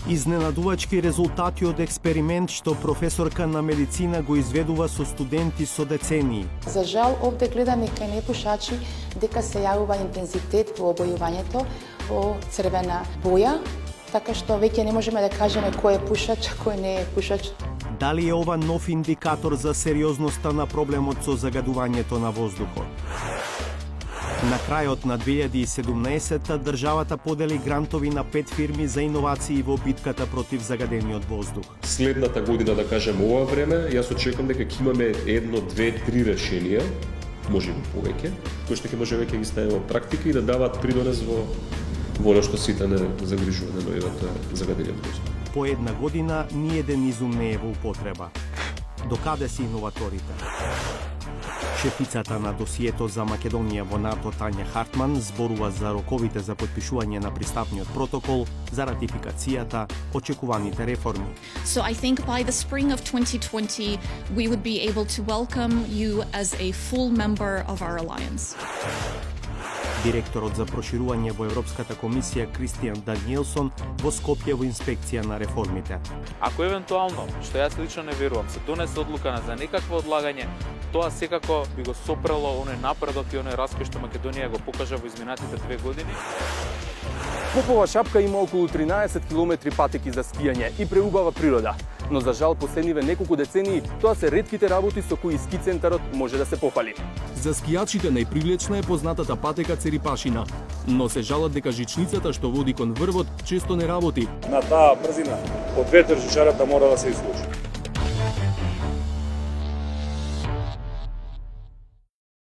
Изненадувачки резултати од експеримент што професорка на медицина го изведува со студенти со децении. За жал, овде гледаме кај непушачи дека се јавува интензитет во обојувањето во црвена боја, така што веќе не можеме да кажеме кој е пушач, а кој не е пушач. Дали е ова нов индикатор за сериозноста на проблемот со загадувањето на воздухот? На крајот на 2017 државата подели грантови на 5 фирми за иновации во битката против загадениот воздух. Следната година, да кажем ова време, јас очекувам дека ќе имаме 1, 2, 3 решенија, може би повеќе, кои што ќе може веќе ги ставиме во практика и да даваат придонес во она што сите не загрижува на загадениот воздух. По една година ниеден изум не е во употреба. Докаде се иноваторите? Шефицата на досието за Македонија во НАТО Тања Хартман зборува за роковите за потпишување на пристапниот протокол, за ратификацијата, очекуваните реформи. So I think by the spring of 2020 we would be able to welcome you as a full member of our alliance. Директорот за проширување во Европската комисија Кристијан Даниелсон во Скопје во инспекција на реформите. Ако евентуално, што јас лично не верувам, се донесе одлука за некакво одлагање, тоа секако би го сопрело оној напредок и оној раској што Македонија го покажа во изминатите 2 години. Попова Шапка има околу 13 километри патеки за скијање и преубава природа. Но за жал последниве неколку децении тоа се ретките работи со кои ски центарот може да се пофали. За скијачите најпривлечна е познатата патека Церипашина, но се жалат дека жичницата што води кон врвот често не работи. На таа брзина од ветер жичарата мора да се исклучи.